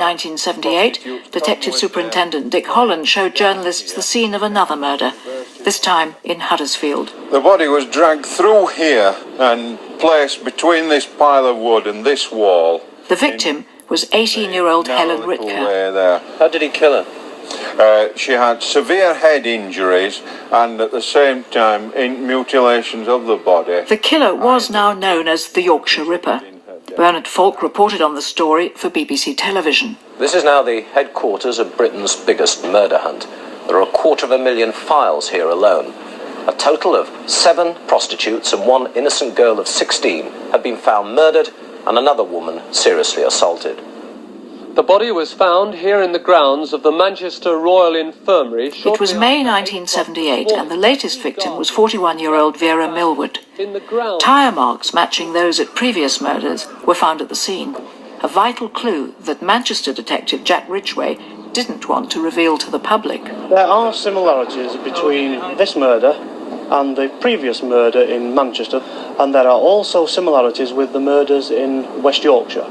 1978, Detective Superintendent Dick Holland showed journalists the scene of another murder, this time in Huddersfield. The body was dragged through here and placed between this pile of wood and this wall. The victim was 18-year-old Helen Rytka. How did he kill her? She had severe head injuries and at the same time mutilations of the body. The killer was now known as the Yorkshire Ripper. Bernard Falk reported on the story for BBC Television. This is now the headquarters of Britain's biggest murder hunt. There are 250,000 files here alone. A total of 7 prostitutes and 1 innocent girl of 16 have been found murdered and another woman seriously assaulted. The body was found here in the grounds of the Manchester Royal Infirmary. It was May 1978 and the latest victim was 41-year-old Vera Millwood. Tyre marks matching those at previous murders were found at the scene, a vital clue that Manchester detective Jack Ridgway didn't want to reveal to the public. There are similarities between this murder and the previous murder in Manchester, and there are also similarities with the murders in West Yorkshire.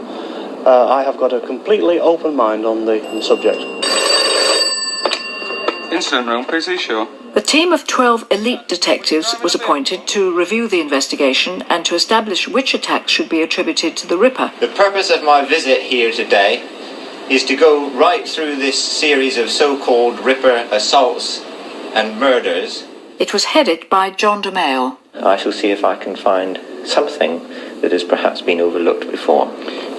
I have got a completely open mind on the subject. Incident room, please, are you sure? A team of 12 elite detectives was appointed to review the investigation and to establish which attacks should be attributed to the Ripper. The purpose of my visit here today is to go right through this series of so-called Ripper assaults and murders. It was headed by John domaille. I shall see if I can find something that has perhaps been overlooked before.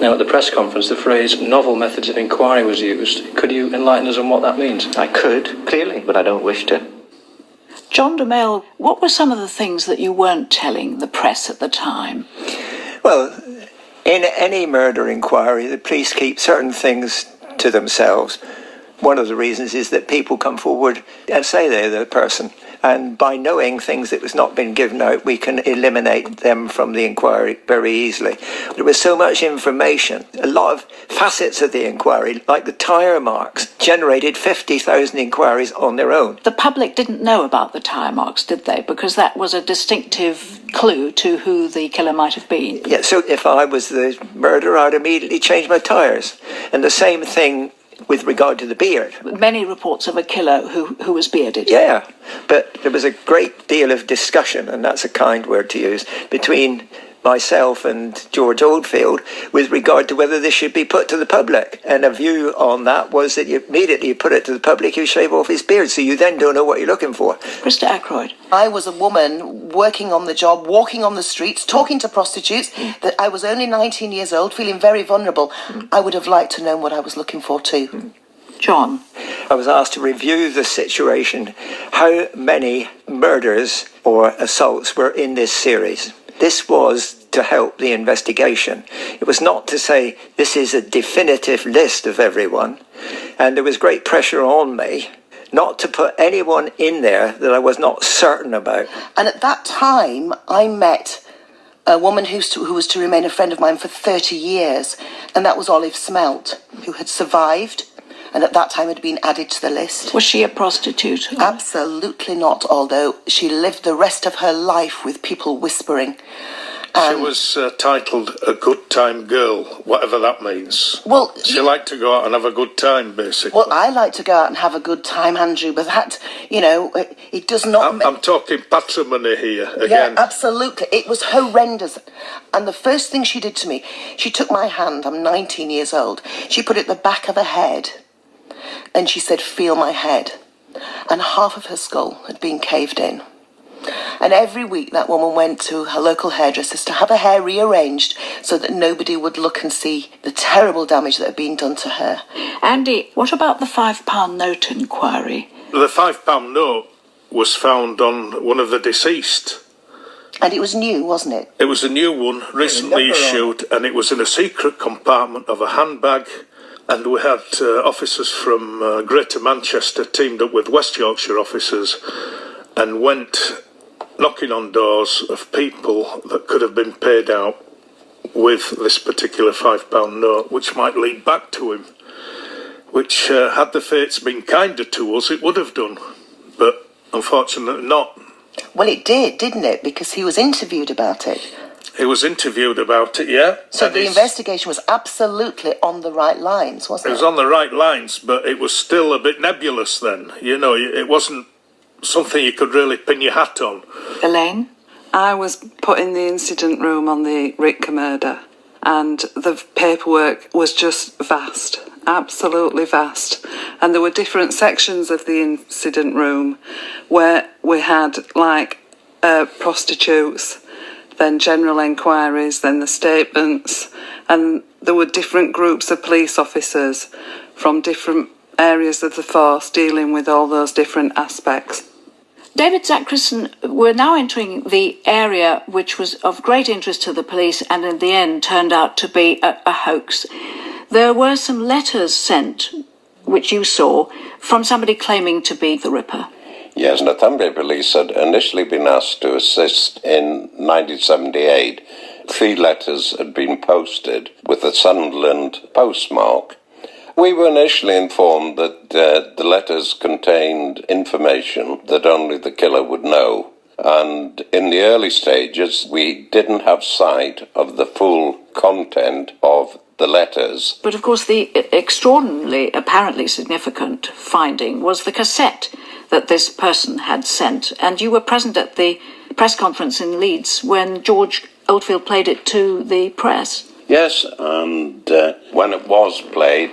Now, at the press conference, the phrase novel methods of inquiry was used. Could you enlighten us on what that means? I could, clearly, but I don't wish to. John domaille, what were some of the things that you weren't telling the press at the time? Well, in any murder inquiry, the police keep certain things to themselves. One of the reasons is that people come forward and say they're the person. And by knowing things that has not been given out, we can eliminate them from the inquiry very easily. There was so much information, a lot of facets of the inquiry, like the tyre marks, generated 50,000 inquiries on their own. The public didn't know about the tyre marks, did they? Because that was a distinctive clue to who the killer might have been. Yeah, so if I was the murderer, I'd immediately change my tyres. And the same thing with regard to the beard. Many reports of a killer who was bearded. Yeah, but there was a great deal of discussion, and that's a kind word to use, between myself and George Oldfield with regard to whether this should be put to the public. And a view on that was that you immediately put it to the public, you shave off his beard, so you then don't know what you're looking for. Krista Ackroyd. I was a woman working on the job, walking on the streets, talking to prostitutes, that I was only 19 years old, feeling very vulnerable. I would have liked to know what I was looking for too. John. I was asked to review the situation, how many murders or assaults were in this series. This was to help the investigation. It was not to say this is a definitive list of everyone. And there was great pressure on me not to put anyone in there that I was not certain about. And at that time, I met a woman who was to remain a friend of mine for 30 years, and that was Olive Smelt, who had survived, and at that time had been added to the list. Was she a prostitute? Absolutely not, although she lived the rest of her life with people whispering. She was titled a good time girl, whatever that means. Well, she liked to go out and have a good time, basically. Well, I like to go out and have a good time, Andrew, but that, it does not... I'm talking patrimony here, again. Yeah, absolutely. It was horrendous. And the first thing she did to me, she took my hand, I'm 19 years old, she put it at the back of her head, and she said, feel my head. And half of her skull had been caved in. And every week that woman went to her local hairdressers to have her hair rearranged so that nobody would look and see the terrible damage that had been done to her. Andy, what about the £5 note inquiry? The £5 note was found on one of the deceased. And it was new, wasn't it? It was a new one, recently issued, and it was in a secret compartment of a handbag. And we had officers from Greater Manchester teamed up with West Yorkshire officers and went knocking on doors of people that could have been paid out with this particular £5 note, which might lead back to him, which had the fates been kinder to us, it would have done, but unfortunately not. Well, it did, didn't it? Because he was interviewed about it. He was interviewed about it, yeah. So the investigation was absolutely on the right lines, wasn't it? It was on the right lines, but it was still a bit nebulous then. You know, it wasn't something you could really pin your hat on. Elaine? I was put in the incident room on the Rytka murder, and the paperwork was just vast, absolutely vast. And there were different sections of the incident room where we had, like, prostitutes, then general enquiries, then the statements, and there were different groups of police officers from different areas of the force dealing with all those different aspects. David Zachrison, we're now entering the area which was of great interest to the police and in the end turned out to be a hoax. There were some letters sent, which you saw, from somebody claiming to be the Ripper. Yes, Northumbria Police had initially been asked to assist in 1978. 3 letters had been posted with a Sunderland postmark. We were initially informed that the letters contained information that only the killer would know. And in the early stages, we didn't have sight of the full content of the letters. But of course, the extraordinarily, apparently significant finding was the cassette that this person had sent, and you were present at the press conference in Leeds when George Oldfield played it to the press. Yes, and when it was played,